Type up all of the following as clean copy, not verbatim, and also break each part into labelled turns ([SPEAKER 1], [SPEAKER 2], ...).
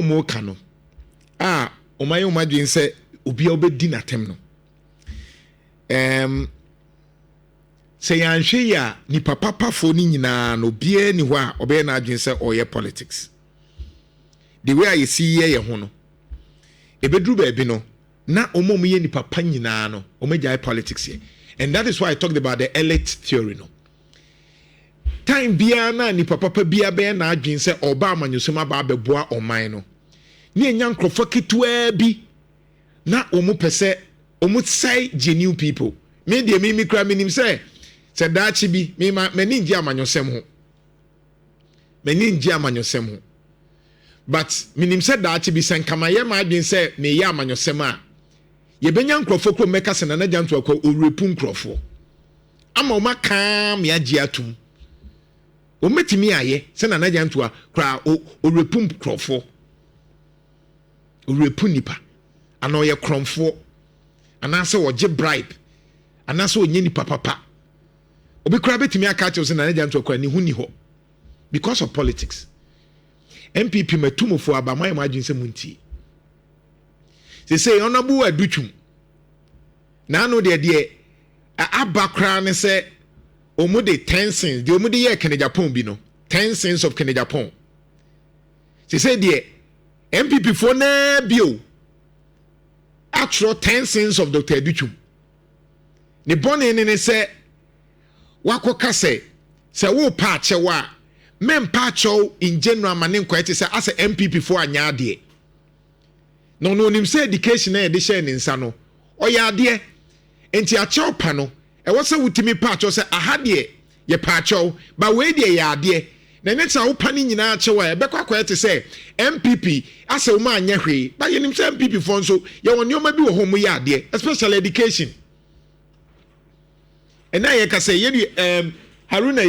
[SPEAKER 1] mo kano omaye omadwen se obi obedi natem no se yanhwe ya ni papa fo ni nyina no bie ni ho a obe na adwen se oye politics the way I see ye ho no ebedru ba bi no na omom ye ni papa nyina no omegya politics here. And that is why I talked about the elite theory no time bia na ni papa bia be na adwen se oba amanyosema ba beboa oman no ni enya nkrofo ketwa bi na omu pese omu say genuine people me de me kra minim say daachi bi me mani ngi amanyosem ho but minim say daachi bi sankamaye ma adwen say me ye amanyosem a ye benya nkrofo kro meka se na Jantuah kwa orepu nkrofo ama o maka me agi atum o metimi aye se na Jantuah kra orepu nkrofo orepu nipa ana oye kromfo ana se oje bribe ana se onye nipa papa obi kra betimi aka che se na Jantuah kra ni hu ni ho because of politics. MPP matumofo abamai ma adwen se munti say honorable ADUTWUM na no de abakra ne se omude 10 cents de omude ye Kenya Japan bi no 10 cents of Kenya Japan say de MPP for na bio actual 10 cents of Dr. ADUTWUM ne bone ne se wakoka se wo pa chewa mem pa chow in general mane nkwete se as MPP for anya ade no nim say education na de share nsa no oya ade enti a chow pa no e wo se wutimi pa chow se aha de ye pa chow ba we de ya ade na necha wo pa ni nyina chewa e be kwakwete se MPP as wo ma anya hwe ba ye nim say MPP for nso ye won nyoma bi wo ho mu ya ade especially education and na ye ka say ye Haruna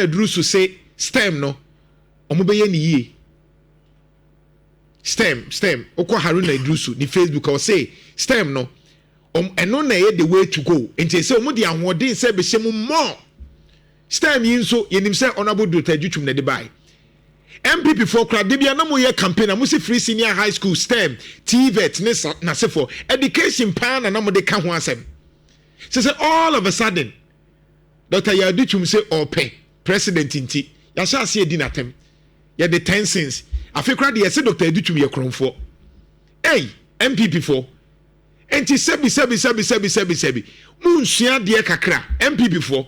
[SPEAKER 1] Idrusu say STEM no omubeye ni yie STEM okwa Haruna Idrusu ni Facebook or say STEM no eno na ye the way to go enti say omudi ahode say be hyem more STEM yin so yenim say honorable Dr. ADUTWUM na de bai MPP for crowd de bia na mo ye campaign na say free senior high school STEM TVET na say for education pan na mo de ka ho asem say all of a sudden Dr. ADUTWUM say ope president inti ya sha se edi natem ya the 10 cents afekra de say Dr. ADUTWUM ye kronfo MPP for enti sebi munsua de kakra MPP for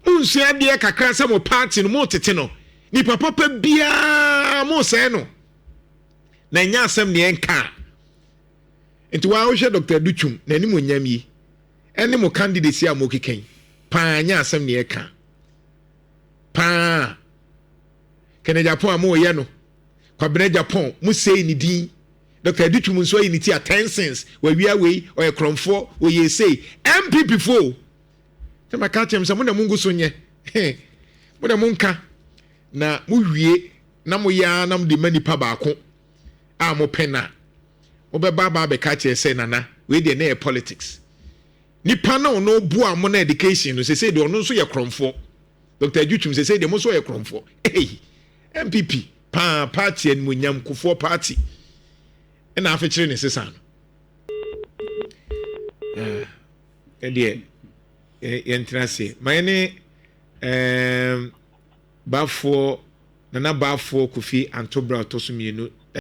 [SPEAKER 1] munsua de kakra se mo party no mo tete no ni papa bia mo se no na nya asem ne enka enti wa wo hwe Dr. ADUTWUM na ni mo nyam yi ene mo candidacy a mo keken pa nya asem ne enka pa Kenya Japan mo ye no kwabena Japan mo sei ni din Dr. ADUTWUM nso yi ni ti a 10 cents we we or kromfo we ye say MPP fo te maka chem se mo na mungu so nye mo na munka na mo wie na mo ya na mo de mani pa baako a mo pena mo be baba be ka che say nana we de na politics nipa na no bu am na education no say de ono nso ye kromfo Dr. ADUTWUM say de mo so ye kromfo MPP pa party en munyam kufo party and after training sesan yentrase mayene bafo nana bafo kofi antobra tosumienu